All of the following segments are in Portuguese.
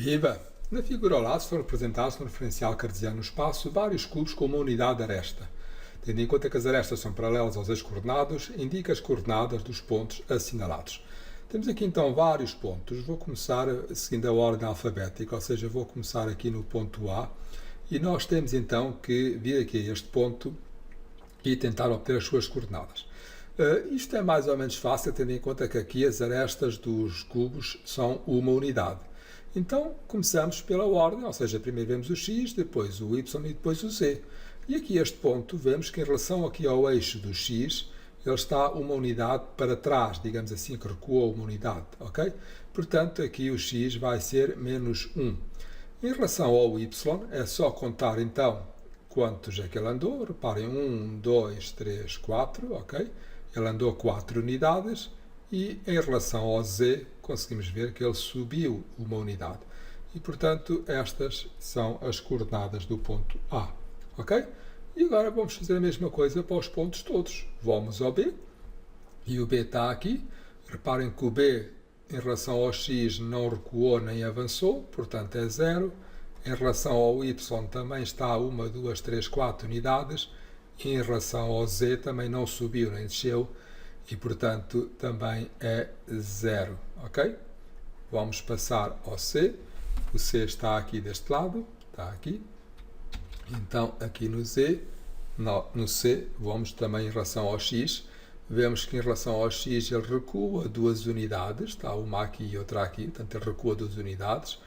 Viva! Na figura ao lado estão representados no referencial cartesiano no espaço vários cubos com uma unidade de aresta. Tendo em conta que as arestas são paralelas aos eixos coordenados, indica as coordenadas dos pontos assinalados. Temos aqui então vários pontos. Vou começar seguindo a ordem alfabética, ou seja, vou começar aqui no ponto A e nós temos então que vir aqui a este ponto e tentar obter as suas coordenadas. Isto é mais ou menos fácil, tendo em conta que aqui as arestas dos cubos são uma unidade. Então, começamos pela ordem, ou seja, primeiro vemos o x, depois o y e depois o z. E aqui este ponto, vemos que em relação aqui ao eixo do x, ele está uma unidade para trás, digamos assim, que recuou uma unidade, ok? Portanto, aqui o x vai ser menos 1. Em relação ao y, é só contar então quantos é que ele andou. Reparem, 1, 2, 3, 4, ok? Ele andou 4 unidades. E em relação ao z, conseguimos ver que ele subiu uma unidade. E, portanto, estas são as coordenadas do ponto A. Ok? E agora vamos fazer a mesma coisa para os pontos todos. Vamos ao B. E o B está aqui. Reparem que o B, em relação ao x, não recuou nem avançou. Portanto, é 0. Em relação ao y, também está 1, 2, 3, 4 unidades. E em relação ao z, também não subiu nem desceu. E, portanto, também é 0, ok? Vamos passar ao C. O C está aqui deste lado, está aqui. Então, aqui no C, vamos também em relação ao X. Vemos que em relação ao X ele recua 2 unidades, está uma aqui e outra aqui, portanto ele recua 2 unidades.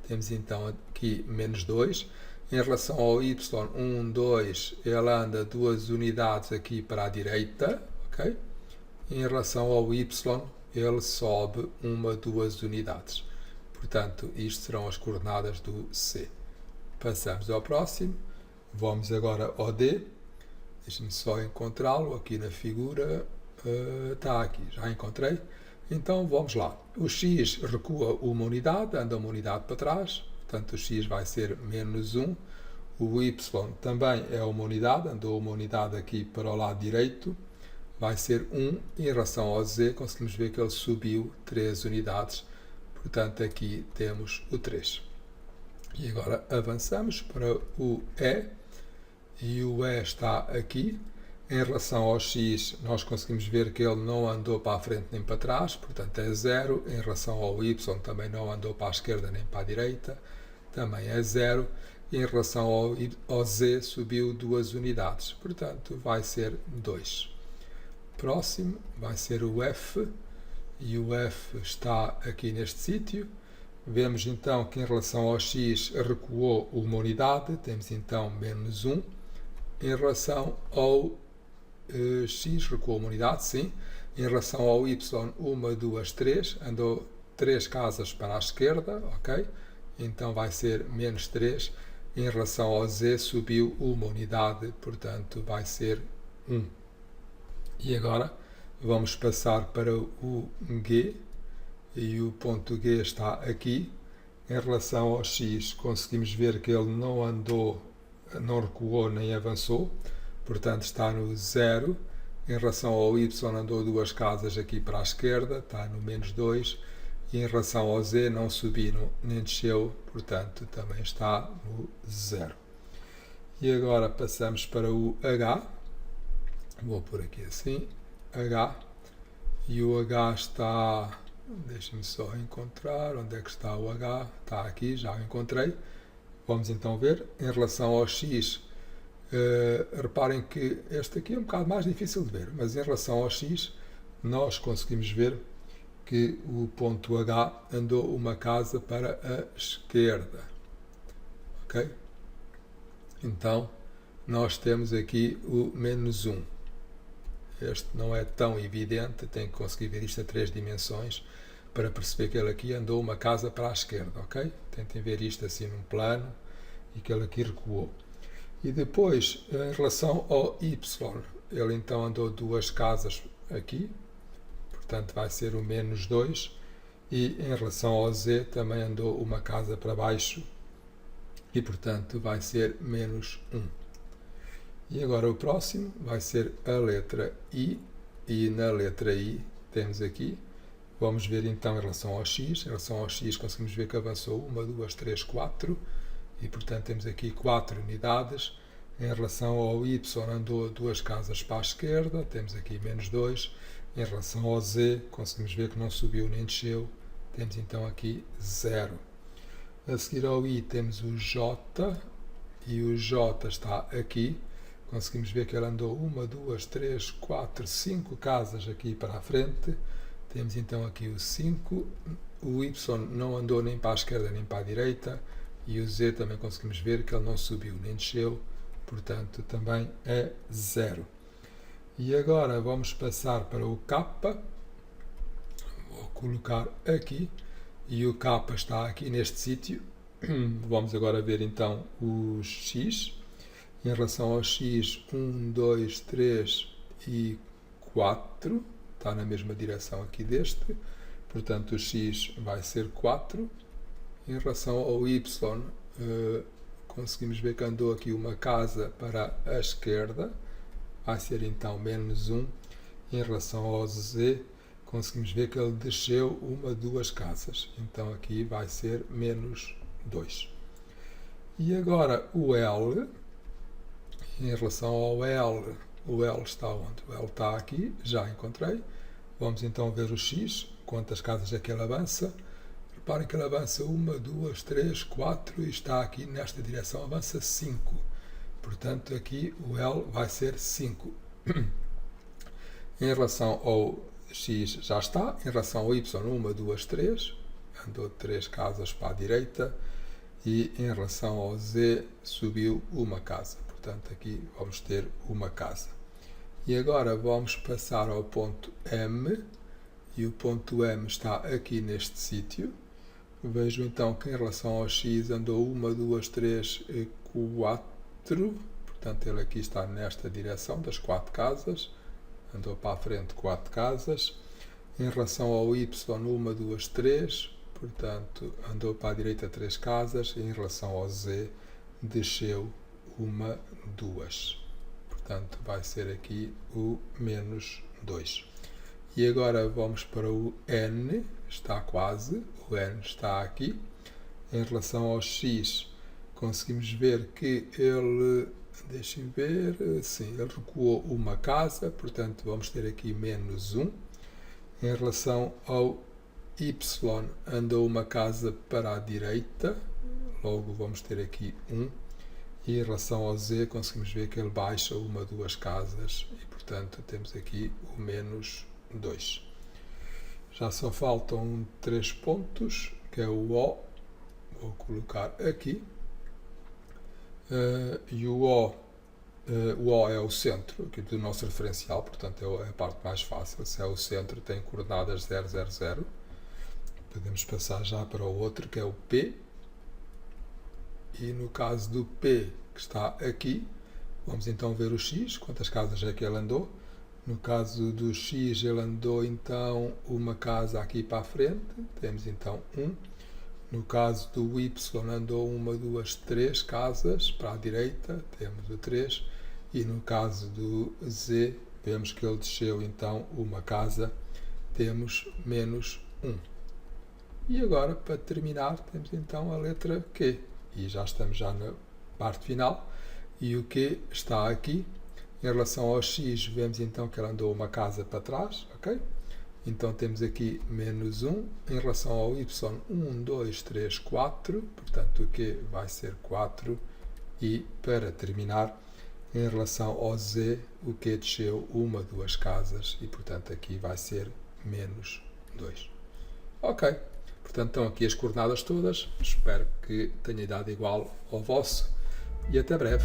Temos então aqui menos 2. Em relação ao Y, 1, 2, ele anda 2 unidades aqui para a direita, ok? Em relação ao y, ele sobe 1, 2 unidades. Portanto, isto serão as coordenadas do C. Passamos ao próximo. Vamos agora ao D. Deixe-me só encontrá-lo aqui na figura. Está aqui, já encontrei. Então, vamos lá. O x recua uma unidade, anda uma unidade para trás. Portanto, o x vai ser menos 1. O y também é uma unidade, andou uma unidade aqui para o lado direito. Vai ser 1, em relação ao z, conseguimos ver que ele subiu 3 unidades, portanto aqui temos o 3. E agora avançamos para o E o E está aqui. Em relação ao x, nós conseguimos ver que ele não andou para a frente nem para trás, portanto é 0. Em relação ao y, também não andou para a esquerda nem para a direita, também é 0. E em relação ao z, subiu 2 unidades, portanto vai ser 2. Próximo vai ser o F, e o F está aqui neste sítio. Vemos então que em relação ao x recuou uma unidade, temos então menos 1. Em relação ao x recuou uma unidade, sim. Em relação ao y, 1, 2, 3, andou 3 casas para a esquerda, ok? Então vai ser menos 3. Em relação ao z subiu uma unidade, portanto vai ser 1. E agora vamos passar para o G, e o ponto G está aqui. Em relação ao x, conseguimos ver que ele não andou, não recuou nem avançou, portanto está no 0. Em relação ao y, andou 2 casas aqui para a esquerda, está no menos 2. E em relação ao z, não subiu nem desceu, portanto também está no 0. E agora passamos para o H. Vou por aqui assim, H, e o H está, deixem-me só encontrar, onde é que está o H? Está aqui, já o encontrei. Vamos então ver, em relação ao X, reparem que este aqui é um bocado mais difícil de ver, mas em relação ao X, nós conseguimos ver que o ponto H andou uma casa para a esquerda, ok? Então, nós temos aqui o menos 1. Este não é tão evidente, tem que conseguir ver isto a 3 dimensões para perceber que ele aqui andou uma casa para a esquerda, ok? Tentem ver isto assim num plano e que ele aqui recuou. E depois, em relação ao y, ele então andou 2 casas aqui, portanto vai ser o menos 2. E em relação ao z também andou uma casa para baixo e, portanto, vai ser menos 1. E agora o próximo vai ser a letra I, e na letra I temos aqui, Vamos ver então em relação ao x. Em relação ao x conseguimos ver que avançou 1, 2, 3, 4 e portanto temos aqui 4 unidades. Em relação ao y andou 2 casas para a esquerda, temos aqui menos 2. Em relação ao z conseguimos ver que não subiu nem desceu, temos então aqui 0. A seguir ao i temos o j e o j está aqui. Conseguimos ver que ele andou 1, 2, 3, 4, 5 casas aqui para a frente. Temos então aqui o 5, o y não andou nem para a esquerda nem para a direita e o z também conseguimos ver que ele não subiu nem desceu, portanto também é 0. E agora vamos passar para o k, vou colocar aqui e o k está aqui neste sítio. Vamos agora ver então o x. Em relação ao x, 1, 2, 3 e 4. Está na mesma direção aqui deste, portanto o x vai ser 4. Em relação ao y, conseguimos ver que andou aqui uma casa para a esquerda, vai ser então menos 1. Em relação ao z, conseguimos ver que ele desceu 1, 2 casas, então aqui vai ser menos 2. E agora o L, em relação ao L, o L está onde? O L está aqui, já encontrei. Vamos então ver o x, quantas casas é que ele avança. Reparem que ele avança 1, 2, 3, 4 e está aqui nesta direção, avança 5. Portanto, aqui o L vai ser 5. Em relação ao x já está. Em relação ao y, 1, 2, 3. Andou 3 casas para a direita. E em relação ao z, subiu uma casa. Portanto, aqui vamos ter uma casa. E agora vamos passar ao ponto M, e o ponto M está aqui neste sítio. Vejo então que em relação ao x andou 1, 2, 3 e 4, portanto ele aqui está nesta direção das 4 casas, andou para a frente 4 casas. Em relação ao y, 1, 2, 3, portanto andou para a direita 3 casas, e em relação ao z desceu 1, 2. Portanto, vai ser aqui o menos 2. E agora vamos para o n, está quase, o n está aqui. Em relação ao x, conseguimos ver que ele, deixem ver, sim, ele recuou uma casa, portanto vamos ter aqui menos 1. Em relação ao y, andou uma casa para a direita, logo vamos ter aqui 1. E em relação ao z, conseguimos ver que ele baixa 1, 2 casas e, portanto, temos aqui o menos 2. Já só faltam 3 pontos, que é o O. Vou colocar aqui. E o O é o centro aqui do nosso referencial, portanto, é a parte mais fácil. Se é o centro, tem coordenadas 0, 0, 0. Podemos passar já para o outro, que é o P. E no caso do P, que está aqui, vamos então ver o x, quantas casas é que ele andou. No caso do x, ele andou então uma casa aqui para a frente, temos então 1. No caso do y, andou 1, 2, 3 casas para a direita, temos o 3. E no caso do z, vemos que ele desceu então uma casa, temos menos 1. E agora, para terminar, temos então a letra Q. E já estamos na parte final. E o Q está aqui. Em relação ao x, vemos então que ele andou uma casa para trás, ok? Então temos aqui menos 1. Em relação ao y, 1, 2, 3, 4. Portanto, o Q vai ser 4. E, para terminar, em relação ao z, o Q desceu 1, 2 casas. E, portanto, aqui vai ser menos 2. Ok. Portanto, estão aqui as coordenadas todas. Espero que tenha dado igual ao vosso. E até breve.